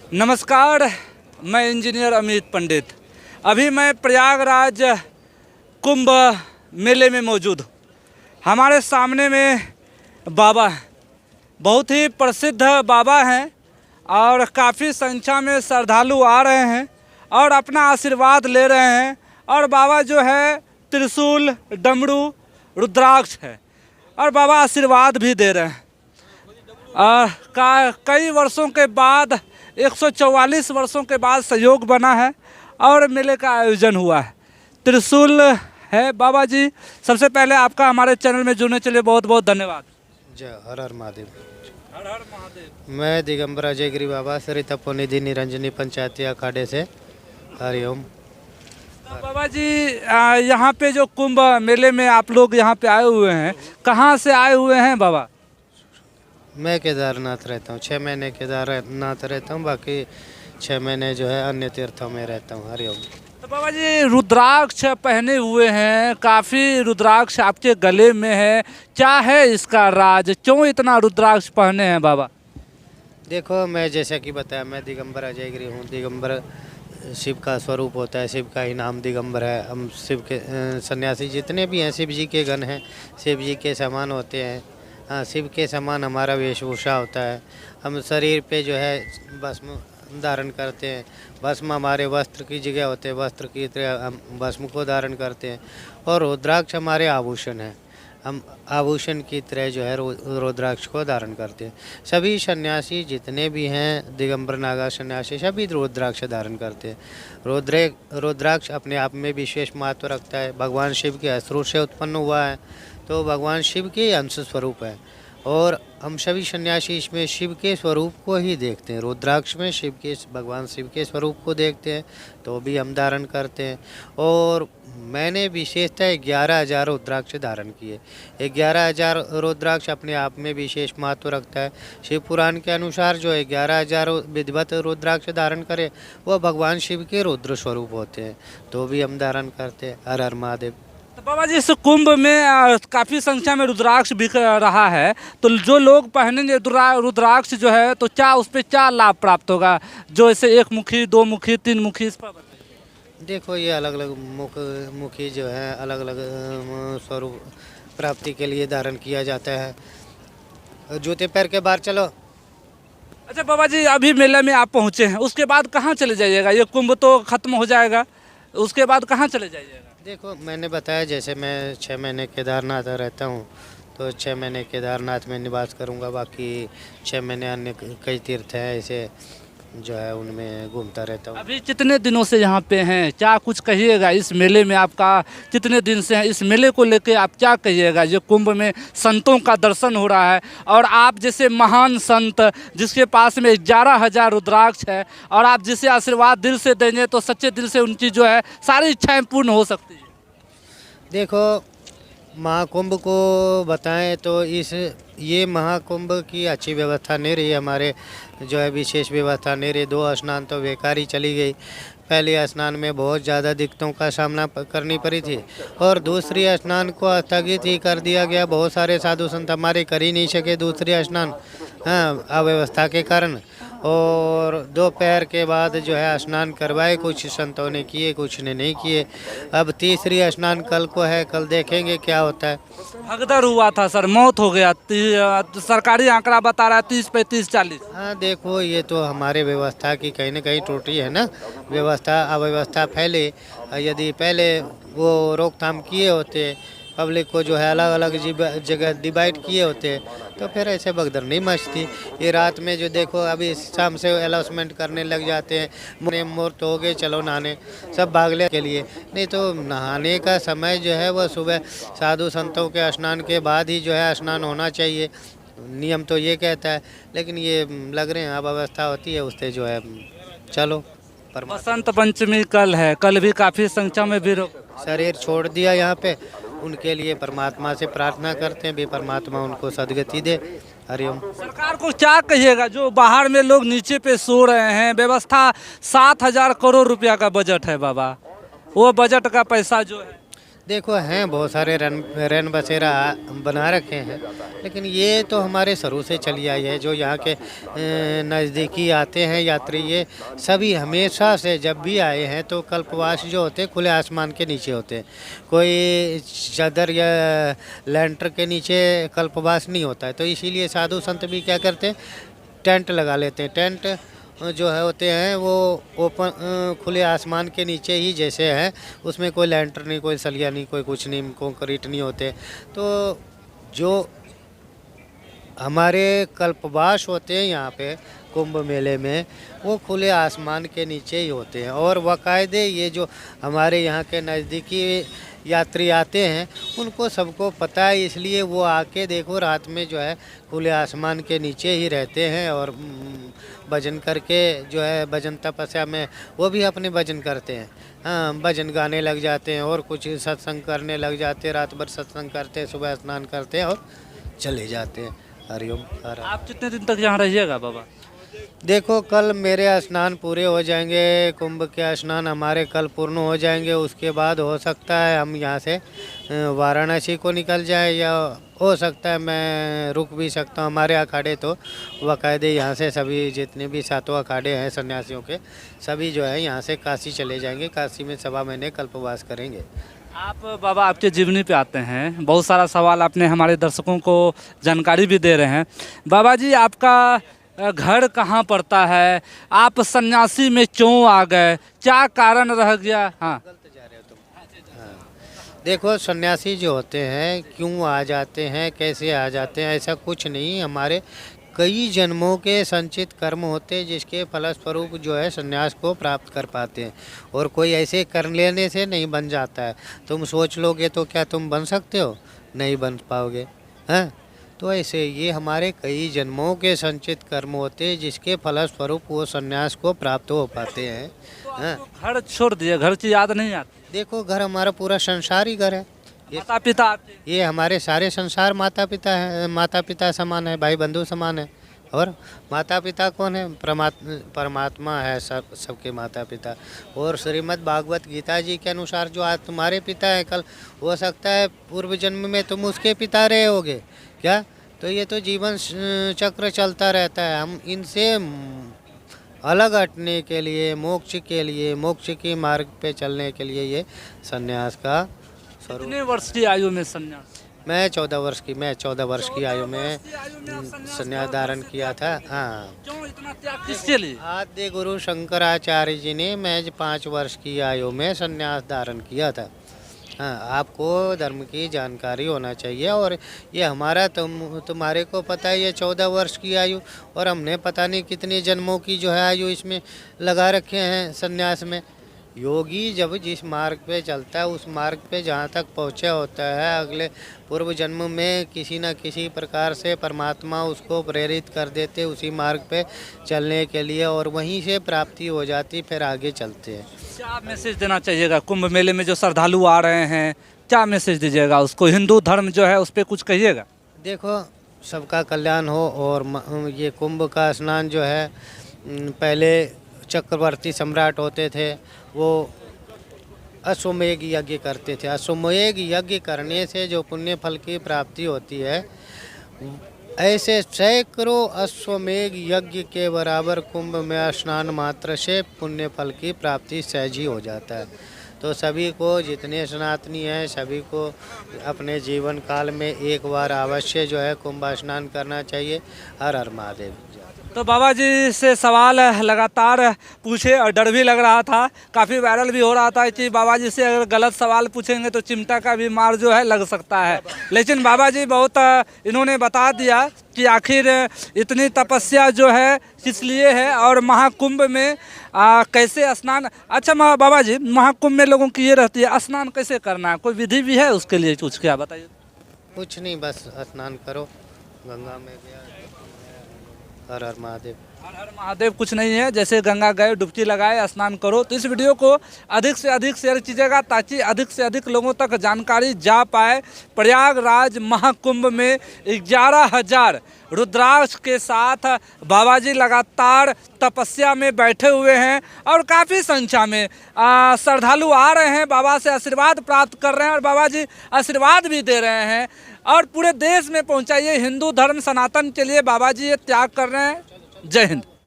नमस्कार, मैं इंजीनियर अमित पंडित। अभी मैं प्रयागराज कुंभ मेले में मौजूद हूँ। हमारे सामने में बाबा हैं, बहुत ही प्रसिद्ध बाबा हैं और काफ़ी संख्या में श्रद्धालु आ रहे हैं और अपना आशीर्वाद ले रहे हैं। और बाबा जो है त्रिशूल, डमरू, रुद्राक्ष है और बाबा आशीर्वाद भी दे रहे हैं। कई वर्षों के बाद 144 वर्षों के बाद सहयोग बना है और मेले का आयोजन हुआ है। त्रिशूल है बाबा जी। सबसे पहले आपका हमारे चैनल में जुड़ने के लिए बहुत बहुत धन्यवाद। जय हर हर महादेव। हर हर महादेव। मैं दिगंबर अजय गिरी बाबा श्री तपोनिधि निरंजनी पंचायती अखाड़े से हरिओम। बाबा जी, यहाँ पे जो कुंभ मेले में आप लोग यहाँ पे आए हुए हैं, कहाँ से आए हुए हैं बाबा? मैं केदारनाथ रहता हूँ, 6 महीने केदारनाथ रहता हूँ, बाकी 6 महीने जो है अन्य तीर्थों में रहता हूँ। हरिओम। तो बाबा जी रुद्राक्ष पहने हुए हैं, काफ़ी रुद्राक्ष आपके गले में है, क्या है इसका राज? क्यों इतना रुद्राक्ष पहने हैं बाबा? देखो, मैं जैसा कि बताया, मैं दिगंबर अजय गिरी हूँ। दिगंबर शिव का स्वरूप होता है, शिव का ही नाम दिगंबर है। हम शिव के सन्यासी जितने भी हैं शिव जी के गण हैं, शिव जी के समान होते हैं। हाँ, शिव के समान हमारा वेशभूषा होता है। हम शरीर पे जो है भस्म धारण करते हैं। भस्म हमारे वस्त्र की जगह होते हैं, वस्त्र की तरह हम भस्म को धारण करते हैं। और रुद्राक्ष हमारे आभूषण हैं, हम आभूषण की तरह जो है रुद्राक्ष को धारण करते हैं। सभी सन्यासी जितने भी हैं, दिगंबर नागा सन्यासी, सभी रुद्राक्ष धारण करते हैं। रुद्राक्ष अपने आप में विशेष महत्व रखता है। भगवान शिव के अस्त्रों से उत्पन्न हुआ है, तो भगवान शिव के अंश स्वरूप है। और हम सभी सन्यासी इसमें शिव के स्वरूप को ही देखते हैं। रुद्राक्ष में भगवान शिव के स्वरूप को देखते हैं, तो भी हम धारण करते हैं। और मैंने विशेषतः 11,000 रुद्राक्ष धारण किए। 11,000 रुद्राक्ष अपने आप में विशेष महत्व रखता है। शिव पुराण के अनुसार जो 11,000 विधिवत रुद्राक्ष धारण करे, वो भगवान शिव के रुद्र स्वरूप होते हैं, तो भी हम धारण करते हैं। हर हर महादेव। तो बाबा जी इस कुंभ में काफ़ी संख्या में रुद्राक्ष बिक रहा है, तो जो लोग पहनेंगे रुद्राक्ष जो है, तो क्या उस पर क्या लाभ प्राप्त होगा? जो ऐसे 1 मुखी, 2 मुखी, 3 मुखी, इस पर बताइए। देखो, ये अलग अलग मुखी जो है अलग अलग स्वरूप प्राप्ति के लिए धारण किया जाता है। जूते पैर के बाहर चलो। अच्छा बाबा जी, अभी मेले में आप पहुँचे हैं, उसके बाद कहाँ चले जाइएगा? ये कुंभ तो खत्म हो जाएगा, उसके बाद कहाँ चले जाइएगा? देखो, मैंने बताया जैसे मैं 6 महीने केदारनाथ रहता हूँ, तो 6 महीने केदारनाथ में निवास करूँगा। बाकी 6 महीने अन्य कई तीर्थ हैं ऐसे जो है, उनमें घूमता रहता हूँ। अभी कितने दिनों से यहाँ पे हैं, क्या कुछ कहिएगा इस मेले में? आपका कितने दिन से हैं इस मेले को लेके, आप क्या कहिएगा? ये कुंभ में संतों का दर्शन हो रहा है और आप जैसे महान संत जिसके पास में 11,000 रुद्राक्ष है, और आप जिसे आशीर्वाद दिल से देंगे तो सच्चे दिल से उनकी जो है सारी इच्छाएं पूर्ण हो सकती है। देखो, महाकुंभ को बताएं तो ये महाकुंभ की अच्छी व्यवस्था नहीं रही। हमारे जो है विशेष व्यवस्था नहीं रही। 2 स्नान तो बेकार ही चली गई। पहले स्नान में बहुत ज़्यादा दिक्कतों का सामना करनी पड़ी थी, और दूसरी स्नान को स्थगित ही कर दिया गया। बहुत सारे साधु संत हमारे कर ही नहीं सके दूसरी स्नान, हाँ, अव्यवस्था के कारण। और दोपहर के बाद जो है स्नान करवाए, कुछ संतों ने किए, कुछ ने नहीं किए। अब तीसरी स्नान कल को है, कल देखेंगे क्या होता है। भगदड़ हुआ था सर, मौत हो गया। सरकारी आंकड़ा बता रहा है 30, 35, 40। हाँ, देखो, ये तो हमारे व्यवस्था की कहीं ना कहीं त्रुटि है ना। व्यवस्था अव्यवस्था फैले, यदि पहले वो रोकथाम किए होते, पब्लिक को जो है अलग अलग जगह डिवाइड किए होते, तो फिर ऐसे भगदड़ नहीं मचती। ये रात में जो देखो, अभी शाम से अनाउंसमेंट करने लग जाते हैं, मुहूर्त हो गए, चलो नहाने, सब भागले के लिए। नहीं तो नहाने का समय जो है वो सुबह साधु संतों के स्नान के बाद ही जो है स्नान होना चाहिए। नियम तो ये कहता है, लेकिन ये लग रहे हैं अब अवस्था होती है उससे जो है। चलो, बसंत पंचमी कल है, कल भी काफ़ी संख्या में भीड़ हो। शरीर छोड़ दिया यहाँ पे, उनके लिए परमात्मा से प्रार्थना करते हैं भी परमात्मा उनको सदगति दे। हरिओम। सरकार को क्या कहिएगा, जो बाहर में लोग नीचे पे सो रहे हैं? व्यवस्था 7,000 करोड़ रुपया का बजट है बाबा, वो बजट का पैसा जो है। देखो हैं बहुत सारे रैन बसेरा बना रखे हैं, लेकिन ये तो हमारे शुरू से चली आई है। जो यहाँ के नज़दीकी आते हैं यात्री, ये सभी हमेशा से जब भी आए हैं तो कल्पवास जो होते हैं खुले आसमान के नीचे होते हैं। कोई चादर या लैंटर के नीचे कल्पवास नहीं होता है। तो इसीलिए साधु संत भी क्या करते हैं, टेंट लगा लेते हैं। टेंट जो है होते हैं वो ओपन खुले आसमान के नीचे ही जैसे हैं, उसमें कोई लैंटर नहीं, कोई सलिया नहीं, कोई कुछ नहीं, कंक्रीट नहीं होते। तो जो हमारे कल्पवास होते हैं यहाँ पे कुंभ मेले में, वो खुले आसमान के नीचे ही होते हैं। और बाकायदे ये जो हमारे यहाँ के नज़दीकी यात्री आते हैं उनको सबको पता है, इसलिए वो आके देखो रात में जो है खुले आसमान के नीचे ही रहते हैं। और भजन करके जो है भजन तपस्या में वो भी अपने भजन करते हैं। हाँ, भजन गाने लग जाते हैं और कुछ सत्संग करने लग जाते हैं। रात भर सत्संग करते हैं, सुबह स्नान करते हैं और चले जाते हैं। हरिओम। आप कितने दिन तक यहाँ रहिएगा बाबा? देखो कल मेरे स्नान पूरे हो जाएंगे, कुंभ के स्नान हमारे कल पूर्ण हो जाएंगे। उसके बाद हो सकता है हम यहाँ से वाराणसी को निकल जाए, या हो सकता है मैं रुक भी सकता हूँ। हमारे अखाड़े तो बाकायदे यहाँ से सभी जितने भी 7 अखाड़े हैं सन्यासियों के, सभी जो है यहाँ से काशी चले जाएंगे। काशी में 1.25 महीने कल्पवास करेंगे। आप बाबा आपके जीवनी पे आते हैं, बहुत सारा सवाल आपने हमारे दर्शकों को जानकारी भी दे रहे हैं। बाबा जी आपका घर कहाँ पड़ता है? आप सन्यासी में क्यों आ गए? क्या कारण रह गया? हाँ, गलत जा रहे हो तुम। हाँ, देखो सन्यासी जो होते हैं क्यों आ जाते हैं, कैसे आ जाते हैं, ऐसा कुछ नहीं। हमारे कई जन्मों के संचित कर्म होते हैं जिसके फलस्वरूप जो है सन्यास को प्राप्त कर पाते हैं। और कोई ऐसे कर लेने से नहीं बन जाता है। तुम सोच लोगे तो क्या तुम बन सकते हो? नहीं बन पाओगे। हैं? तो ऐसे ये हमारे कई जन्मों के संचित कर्म होते हैं जिसके फलस्वरूप वो सन्यास को प्राप्त हो पाते हैं। हाँ? घर छोड़ दिए, घर की याद नहीं आती? देखो घर हमारा पूरा संसार ही घर है। माता पिता आपके? ये हमारे सारे संसार माता पिता है, माता पिता समान है, भाई बंधु समान है। और माता पिता कौन है? परमात्मा है सबके माता पिता। और श्रीमद् भागवत गीता जी के अनुसार जो आज तुम्हारे पिता है, कल हो सकता है पूर्व जन्म में तुम उसके पिता रहे होगे क्या? तो ये तो जीवन चक्र चलता रहता है। हम इनसे अलग हटने के लिए, मोक्ष के लिए, मोक्ष के मार्ग पे चलने के लिए ये सन्यास का स्वरूप। कितने वर्ष की आयु में सन्यास? मैं 14 वर्ष की आयु में संन्यास धारण किया था। हाँ। क्यों इतना त्याग किसके लिए? आद्य गुरु शंकराचार्य जी ने महज 5 वर्ष की आयु में संन्यास धारण किया था। हाँ, आपको धर्म की जानकारी होना चाहिए। और ये हमारा तुम्हारे को पता है ये 14 वर्ष की आयु, और हमने पता नहीं कितने जन्मों की जो है आयु इसमें लगा रखे हैं संन्यास में। योगी जब जिस मार्ग पे चलता है उस मार्ग पे जहाँ तक पहुँचा होता है, अगले पूर्व जन्म में किसी न किसी प्रकार से परमात्मा उसको प्रेरित कर देते उसी मार्ग पे चलने के लिए, और वहीं से प्राप्ति हो जाती, फिर आगे चलते हैं। क्या मैसेज देना चाहिएगा कुंभ मेले में जो श्रद्धालु आ रहे हैं? क्या मैसेज दीजिएगा उसको? हिंदू धर्म जो है उस पर कुछ कहिएगा। देखो सबका कल्याण हो। और ये कुंभ का स्नान जो है, पहले चक्रवर्ती सम्राट होते थे, वो अश्वमेघ यज्ञ करते थे। अश्वमेघ यज्ञ करने से जो पुण्य फल की प्राप्ति होती है, ऐसे सैकड़ों अश्वमेघ यज्ञ के बराबर कुंभ में स्नान मात्र से पुण्य फल की प्राप्ति सहज ही हो जाता है। तो सभी को, जितने सनातनी हैं, सभी को अपने जीवन काल में एक बार अवश्य जो है कुंभ स्नान करना चाहिए। हर हर महादेव। तो बाबा जी से सवाल लगातार पूछे और डर भी लग रहा था, काफ़ी वायरल भी हो रहा था कि बाबा जी से अगर गलत सवाल पूछेंगे तो चिमटा का भी मार जो है लग सकता है। लेकिन बाबा जी बहुत इन्होंने बता दिया कि आखिर इतनी तपस्या जो है किस लिए है और महाकुंभ में कैसे स्नान। अच्छा बाबा जी, महाकुंभ में लोगों की ये रहती है स्नान कैसे करना है, कोई विधि भी है उसके लिए? कुछ क्या बताइए। कुछ नहीं, बस स्नान करो गंगा में। हर हर महादेव। हर हर महादेव कुछ नहीं है, जैसे गंगा गए डुबकी लगाए स्नान करो। तो इस वीडियो को अधिक से अधिक शेयर कीजिएगा ताकि अधिक से अधिक लोगों तक जानकारी जा पाए। प्रयागराज महाकुंभ में 11,000 रुद्राक्ष के साथ बाबा जी लगातार तपस्या में बैठे हुए हैं और काफ़ी संख्या में श्रद्धालु आ रहे हैं, बाबा से आशीर्वाद प्राप्त कर रहे हैं और बाबा जी आशीर्वाद भी दे रहे हैं। और पूरे देश में पहुंचाइए, हिंदू धर्म सनातन के लिए बाबा जी ये त्याग कर रहे हैं। जय हिंद।